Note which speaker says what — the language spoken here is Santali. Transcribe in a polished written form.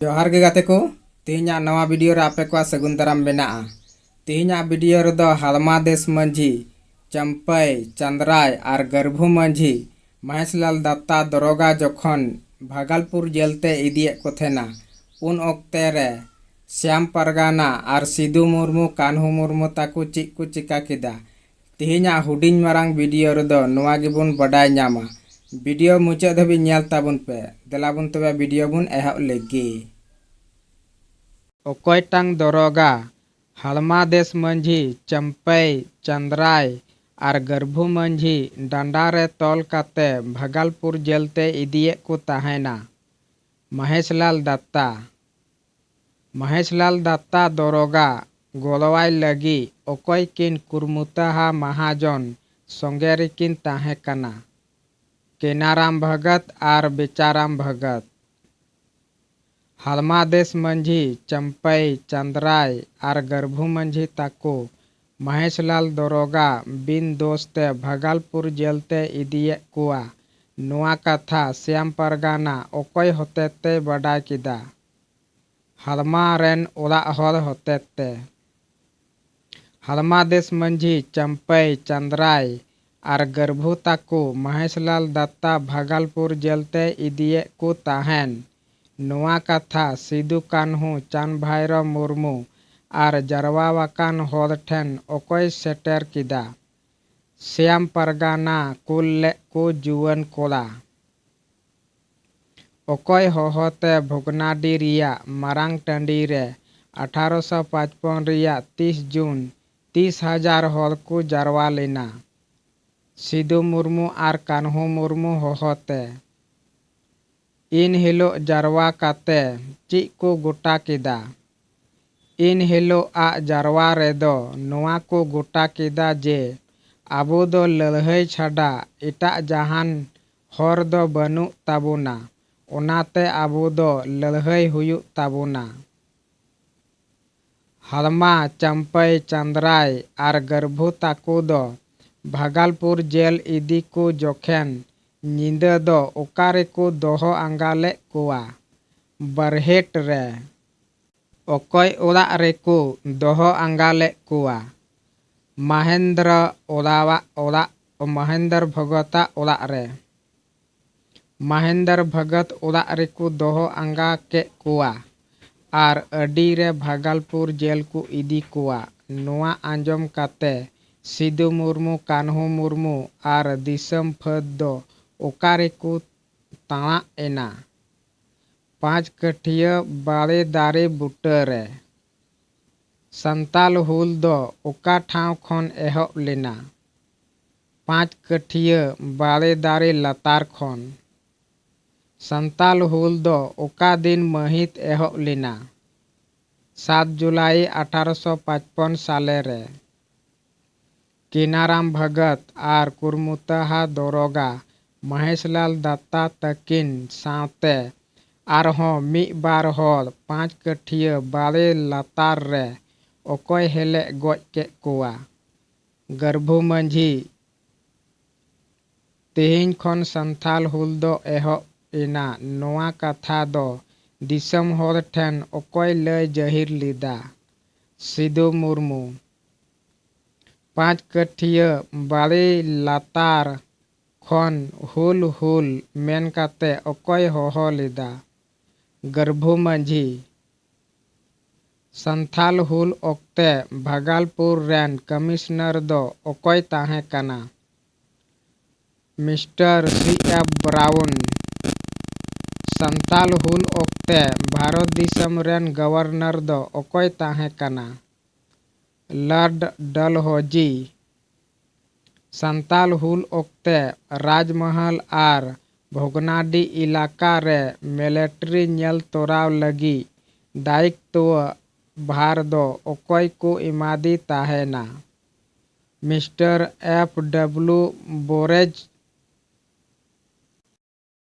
Speaker 1: जोहार गे गाते को तेहना नवा वीडियो रे आपे को सगुन दाराम मेना तेहना वीडियो रे दो हालमा देश मंझी चंपई चंद्राय और गर्भू मंझी महेशलाल दत्ता दरोगा जखन भागलपुर जेलते इदिए को थेना उन ओक्ते रे श्याम परगाना और सिदू मुर्मू कान्हू मुर्मू ताकू चिक को चिका किदा तेहना हुडिंग मारांग वीडियो रे दो नवा गेबुन बडाय ᱧᱟᱢᱟ वीडियो मुचाद धाबी ᱧᱮᱞ ताबुन पे देलाबुन तबे वीडियो बुन एहब लेगी ओकयटांग दरोगा हालमा देश मंझी चंपई चंद्राय और गर्भू मंझी डंडा रे तोल काते भागलपुर जेलते इदिए को ताहेना महेशलाल दत्ता दरोगा गोलवाय लगी ओकय किन कुरमुताहा महाजन संगे रिकिन ताहे कना केनाराम भगत और बेचाराम भगत हालमा देश मंझी चंपई चंद्राय और गर्भू मंझी ताको महेशलाल दरोगा बिन दोस्ते भागलपुर जेलते इदिए कुआ नुआ कथा श्याम परगाना ओकय होतेते बडाय किदा हालमा रेन ओला हल होतेते हालमा देश मंझी चंपई चंद्राय और गर्भू ताको महेशलाल दत्ता भागलपुर जेलते इदिए को ताहेन नुआ कथा सिदू कान्हू चांद भैरव मुर्मू और जरवा वाकान होद ठेन ओकय सेटर किदा श्याम परगाना कुल को जुवन कोला ओकय होहोते भोगनाडी रिया मारांग टंडी रे 1855 रिया 30 जून 30,000 हॉल को जरवा लेना सिदू मुर्मू और कान्हू मुर्मू होहोते इन हिलो जरवा काते ची को गोटा किदा इन हिलो आ जरवा रेदो नुआ को गोटा किदा जे आबो दो लड़हई छाड़ा एटा जहान हर दो बनु ताबुना ओनाते आबो दो लड़हई हुयु ताबुना हालमा चंपई चंद्राय और गर्भू ताकू दो भागलपुर जेल इदी को जोखेन निंदा दो ओकारे को दोहो अंगाले कुआ बरहेट रे ओकय ओला रे को दोहो अंगाले कुआ महेंद्र भगता ओला रे महेंद्र भगत ओला रे को दोहो अंगा के कुआ और अडी रे भागलपुर जेल को इदी कुआ नुआ आंजम काते सिदू मुर्मू कान्हू मुर्मू और दिसम फद दो ओकारे को ताना एना 5 कठिया बाड़े दारे बुटरे संताल हुल दो ओका ठाव खन एहब लेना 5 कठिया बाड़े दारे लतार खन संताल हुल दो ओका दिन महित एहब लेना 7 जुलाई 1855 साले रे केनाराम भगत और कुरमुताहा दरोगा महेशलाल दत्ता तकिन साते आरहों मी बार हॉल 5 कठिया बाड़े लतार रे ओकय हेले गoj के कुआ गर्भू मंझी तेहिन खन संथाल हुल दो एहब इना नोआ कथा दो दिसम हॉल ठेन ओकय लय जहिर लिदा सिदू मुर्मू 5 कठिया बाड़े लतार खन हुल मेन काते ओकय होहो लिदा गर्भू मंझी संथाल हुल ओक्ते भागलपुर रेन कमिश्नर दो ओकय ताहे कना मिस्टर CF ब्राउन संथाल हुल ओक्ते भारत दिसम रेन गवर्नर दो ओकय ताहे कना लॉर्ड डलहौजी संताल हुल ओक्ते राजमहल और भोगनाडी इलाका रे मिलिट्री नेल तोराव लगी दायित्व भार दो ओकय को इमादी ताहेना मिस्टर FW बोरेज